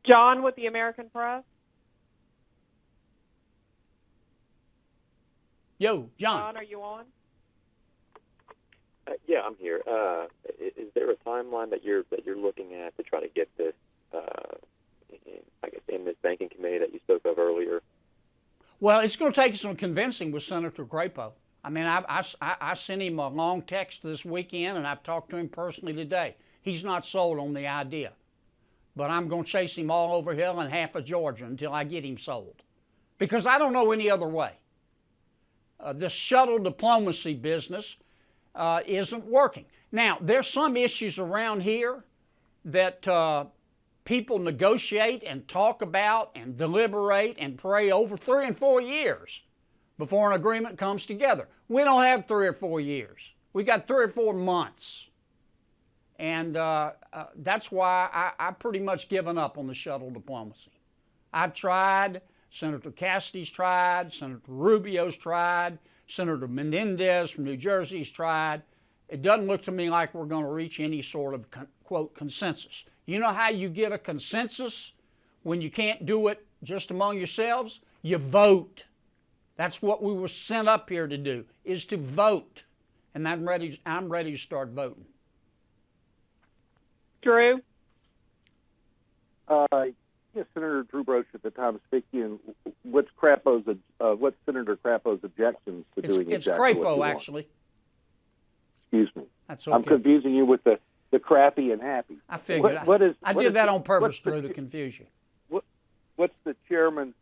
John with the American Press. Yo, John. John, are you on? Yeah, I'm here. Is there a timeline that you're looking at to try to get this, in this banking committee that you spoke of earlier? Well, it's going to take some convincing with Senator Crapo. I mean, I sent him a long text this weekend, and I've talked to him personally today. He's not sold on the idea. But I'm going to chase him all over hill and half of Georgia until I get him sold. Because I don't know any other way. This shuttle diplomacy business isn't working. Now, there's some issues around here that people negotiate and talk about and deliberate and pray over 3 and 4 years before an agreement comes together. We don't have 3 or 4 years. We got 3 or 4 months. And that's why I've pretty much given up on the shuttle diplomacy. I've tried. Senator Cassidy's tried. Senator Rubio's tried. Senator Menendez from New Jersey's tried. It doesn't look to me like we're going to reach any sort of, quote, consensus. You know how you get a consensus when you can't do it just among yourselves? You vote. That's what we were sent up here to do, is to vote. And I'm ready to start voting. Drew? Yes, Senator Drew Broach at the Times-Picayune. What's Senator Crapo's objections to doing it's exactly Crapo, what you actually. Want? Excuse me. That's okay. I'm confusing you with the crappy and happy. I figured. I did that on purpose, Drew, to confuse you. What's the chairman's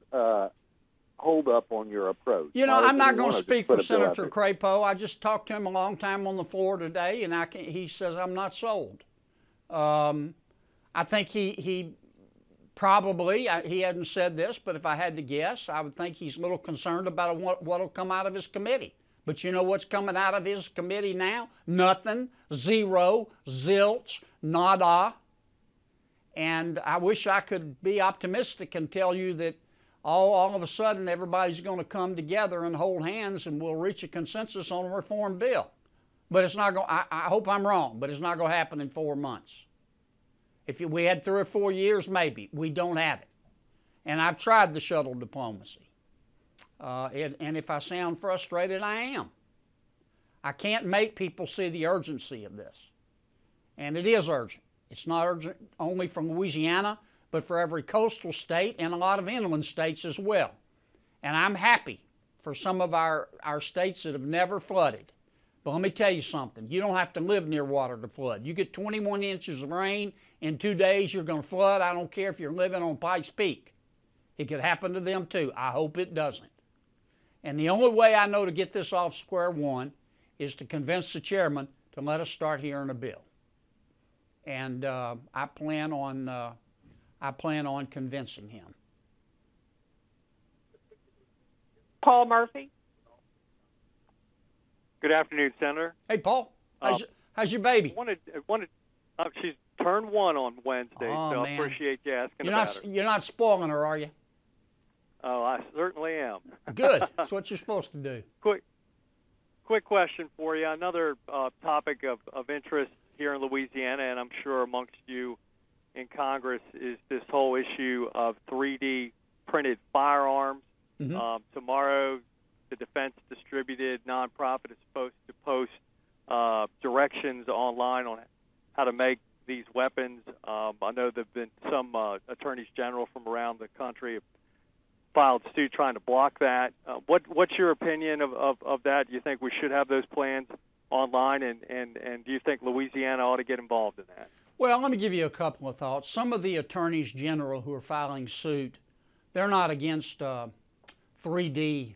hold up on your approach? You know, I'm not going to speak for Senator Crapo. I just talked to him a long time on the floor today, and he says I'm not sold. I think he probably, he hadn't said this, but if I had to guess, I would think he's a little concerned about what will come out of his committee. But you know what's coming out of his committee now? Nothing, zero, zilch, nada. And I wish I could be optimistic and tell you that all of a sudden everybody's going to come together and hold hands and we'll reach a consensus on a reform bill. But it's not going. I hope I'm wrong, but it's not going to happen in 4 months. If we had 3 or 4 years, maybe. We don't have it. And I've tried the shuttle diplomacy. And if I sound frustrated, I am. I can't make people see the urgency of this. And it is urgent. It's not urgent only for Louisiana, but for every coastal state and a lot of inland states as well. And I'm happy for some of our states that have never flooded. But let me tell you something. You don't have to live near water to flood. You get 21 inches of rain, in 2 days you're going to flood. I don't care if you're living on Pikes Peak. It could happen to them too. I hope it doesn't. And the only way I know to get this off square one is to convince the chairman to let us start hearing a bill. And I plan on convincing him. Paul Murphy? Good afternoon, Senator. Hey, Paul. How's your baby? She's turned 1 on Wednesday, oh, so man. I appreciate you asking about her. You're not spoiling her, are you? Oh, I certainly am. Good. That's what you're supposed to do. Quick question for you. Another topic of interest here in Louisiana, and I'm sure amongst you in Congress, is this whole issue of 3D printed firearms. Mm-hmm. Tomorrow, the Defense Distributed nonprofit is supposed to post directions online on how to make these weapons. I know there have been some attorneys general from around the country have filed suit trying to block that. What's your opinion of that? Do you think we should have those plans online, and do you think Louisiana ought to get involved in that? Well, let me give you a couple of thoughts. Some of the attorneys general who are filing suit, they're not against 3D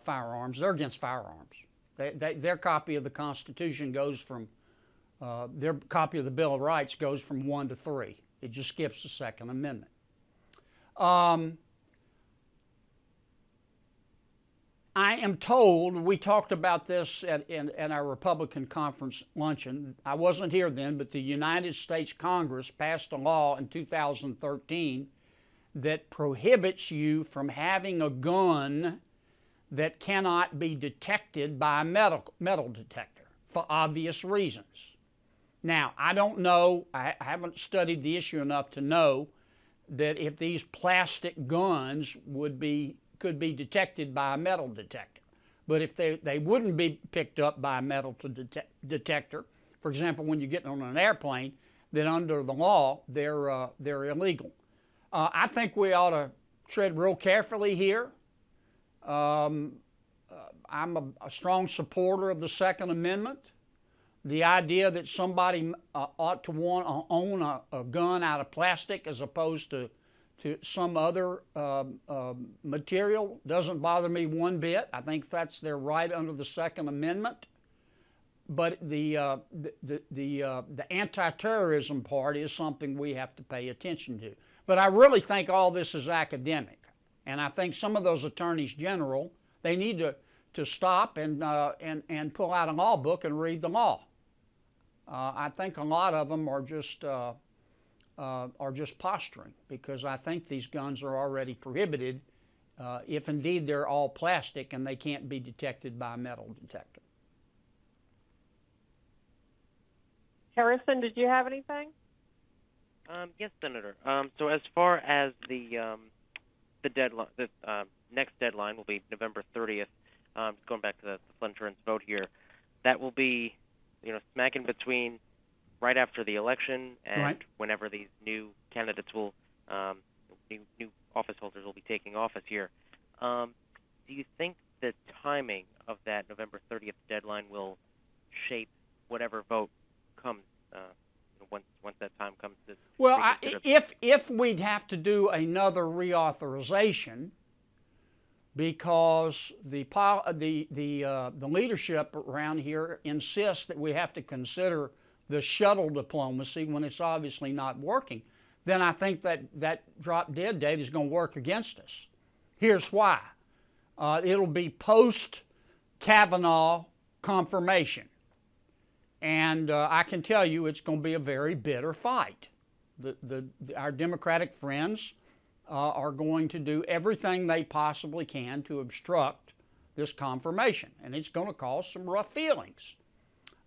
firearms. They're against firearms. Their copy of the Constitution goes from, their copy of the Bill of Rights goes from 1 to 3. It just skips the Second Amendment. I am told, we talked about this at our Republican conference luncheon. I wasn't here then, but the United States Congress passed a law in 2013 that prohibits you from having a gun that cannot be detected by a metal detector for obvious reasons. Now, I don't know, I haven't studied the issue enough to know that if these plastic guns could be detected by a metal detector. But if they wouldn't be picked up by a metal detector, for example, when you get on an airplane, then under the law, they're illegal. I think we ought to tread real carefully here. I'm a strong supporter of the Second Amendment. The idea that somebody ought to want to own a gun out of plastic as opposed to some other material doesn't bother me one bit. I think that's their right under the Second Amendment. But the anti-terrorism part is something we have to pay attention to. But I really think all this is academic, and I think some of those attorneys general, they need to stop and pull out a law book and read the law. I think a lot of them are just posturing, because I think these guns are already prohibited if indeed they're all plastic and they can't be detected by a metal detector. Harrison, did you have anything? Yes, Senator. So as far as the deadline, the next deadline will be November 30th. Going back to the flood insurance vote here, that will be, smack in between, right after the election and right. Whenever these new candidates will, new office holders will be taking office here. Do you think the timing of that November 30th deadline will shape whatever vote comes once that time comes to? Well, if we'd have to do another reauthorization, because the leadership around here insists that we have to consider the shuttle diplomacy when it's obviously not working, then I think that drop dead date is going to work against us. Here's why. It'll be post-Kavanaugh confirmation. And I can tell you it's going to be a very bitter fight. Our Democratic friends are going to do everything they possibly can to obstruct this confirmation, and it's going to cause some rough feelings.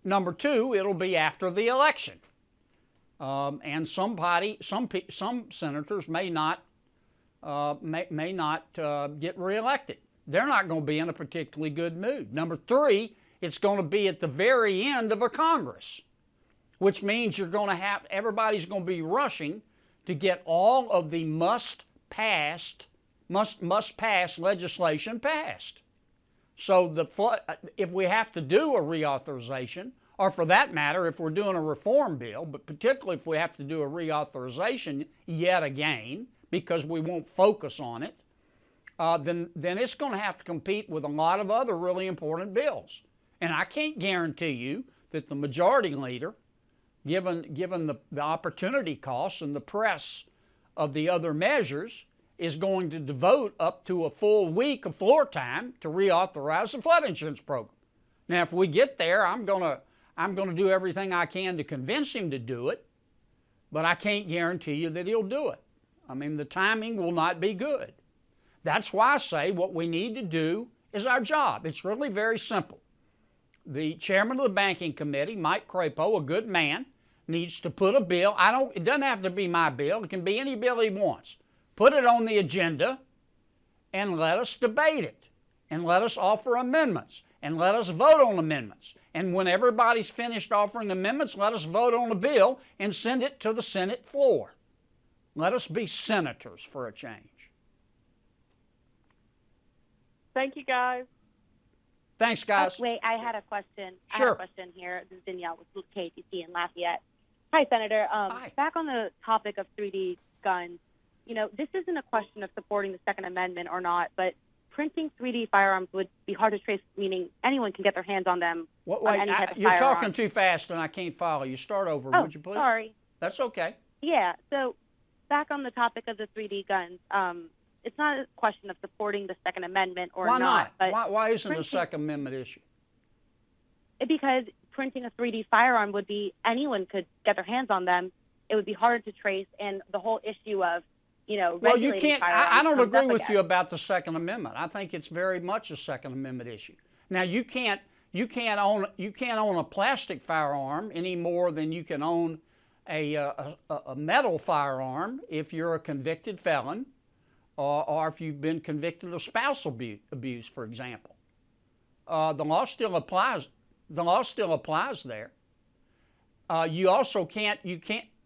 Number two, it'll be after the election, and some senators may not get reelected. They're not going to be in a particularly good mood. Number three, it's going to be at the very end of a Congress, which means everybody's going to be rushing to get all of the must pass legislation passed. So if we have to do a reauthorization, or for that matter, if we're doing a reform bill, but particularly if we have to do a reauthorization yet again, because we won't focus on it, then it's going to have to compete with a lot of other really important bills. And I can't guarantee you that the majority leader, given the opportunity costs and the press of the other measures, is going to devote up to a full week of floor time to reauthorize the flood insurance program. Now, if we get there, I'm going to do everything I can to convince him to do it, but I can't guarantee you that he'll do it. I mean, the timing will not be good. That's why I say what we need to do is our job. It's really very simple. The chairman of the banking committee, Mike Crapo, a good man, needs to put a bill. It doesn't have to be my bill. It can be any bill he wants. Put it on the agenda and let us debate it, and let us offer amendments, and let us vote on amendments. And when everybody's finished offering amendments, let us vote on a bill and send it to the Senate floor. Let us be senators for a change. Thank you, guys. Thanks, guys. Wait, I had a question. Sure. I have a question here. This is Danielle with KTC in Lafayette. Hi, Senator. Hi. Back on the topic of 3D guns, this isn't a question of supporting the Second Amendment or not, but printing 3D firearms would be hard to trace, meaning anyone can get their hands on them. Wait, on any type of you're firearm. talking too fast and I can't follow you. Start over, would you please? Sorry. That's okay. Yeah, so back on the topic of the 3D guns, it's not a question of supporting the Second Amendment or Why not. But why isn't the Second Amendment issue? Because printing a 3D firearm would be, anyone could get their hands on them. It would be harder to trace, and the whole issue of, well, you can't. I don't agree with you again. about the Second Amendment. I think it's very much a Second Amendment issue. Now, you can't own a plastic firearm any more than you can own a metal firearm if you're a convicted felon, or if you've been convicted of spousal abuse, for example. The law still applies. The law still applies there. You also can't.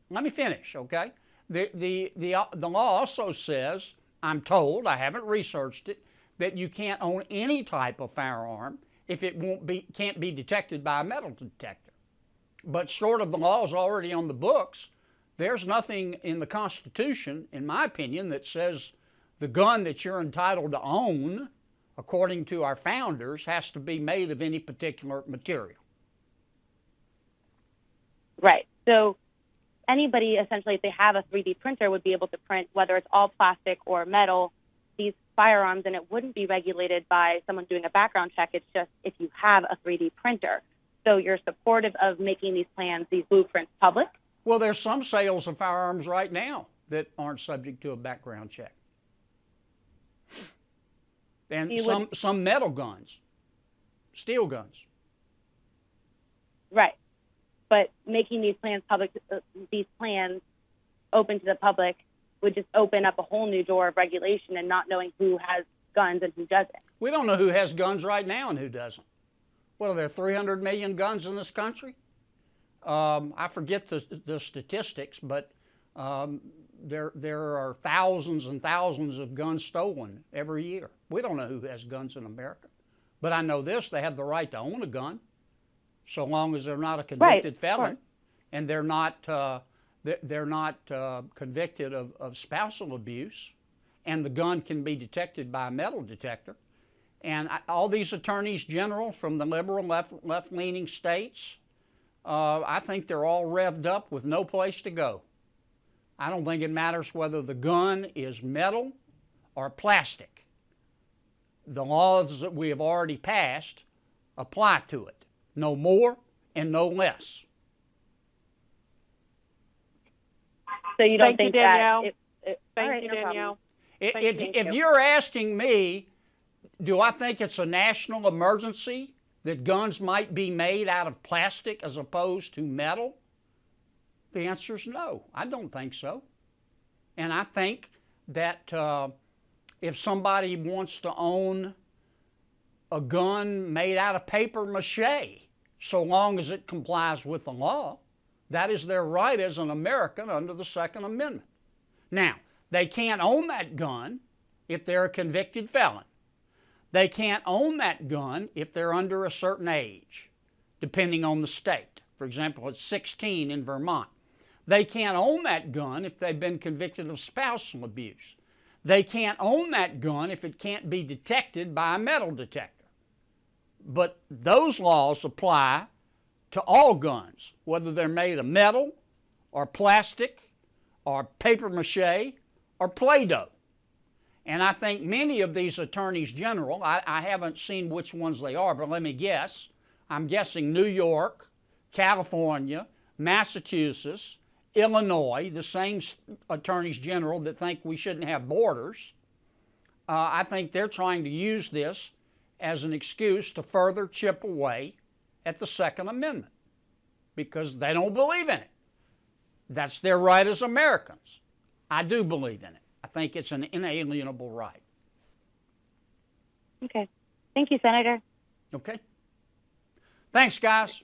Let me finish, okay? The law also says, I'm told, I haven't researched it, that you can't own any type of firearm if it can't be detected by a metal detector. But short of the laws already on the books, there's nothing in the Constitution, in my opinion, that says the gun that you're entitled to own, according to our founders, has to be made of any particular material. Right. So anybody, essentially, if they have a 3D printer, would be able to print, whether it's all plastic or metal, these firearms, and it wouldn't be regulated by someone doing a background check. It's just if you have a 3D printer. So you're supportive of making these plans, these blueprints, public? Well, there's some sales of firearms right now that aren't subject to a background check. And some metal guns, steel guns. Right. But making these plans public, these plans open to the public, would just open up a whole new door of regulation and not knowing who has guns and who doesn't. We don't know who has guns right now and who doesn't. What are there, 300 million guns in this country? I forget the statistics, but there are thousands and thousands of guns stolen every year. We don't know who has guns in America. But I know this, they have the right to own a gun, so long as they're not a convicted felon, and they're not convicted of spousal abuse, and the gun can be detected by a metal detector. And all these attorneys general from the liberal left-leaning states, I think they're all revved up with no place to go. I don't think it matters whether the gun is metal or plastic. The laws that we have already passed apply to it, no more and no less. So you don't think Danielle. that? Thank you, Danielle. If you're asking me, do I think it's a national emergency that guns might be made out of plastic as opposed to metal? The answer is no. I don't think so. And I think that if somebody wants to own a gun made out of paper mache, so long as it complies with the law, that is their right as an American under the Second Amendment. Now, they can't own that gun if they're a convicted felon. They can't own that gun if they're under a certain age, depending on the state. For example, it's 16 in Vermont. They can't own that gun if they've been convicted of spousal abuse. They can't own that gun if it can't be detected by a metal detector. But those laws apply to all guns, whether they're made of metal or plastic or paper mache or Play-Doh. And I think many of these attorneys general, I haven't seen which ones they are, but let me guess. I'm guessing New York, California, Massachusetts, Illinois, the same attorneys general that think we shouldn't have borders. I think they're trying to use this as an excuse to further chip away at the Second Amendment because they don't believe in it. That's their right as Americans. I do believe in it. I think it's an inalienable right. Okay. Thank you, Senator. Okay. Thanks, guys.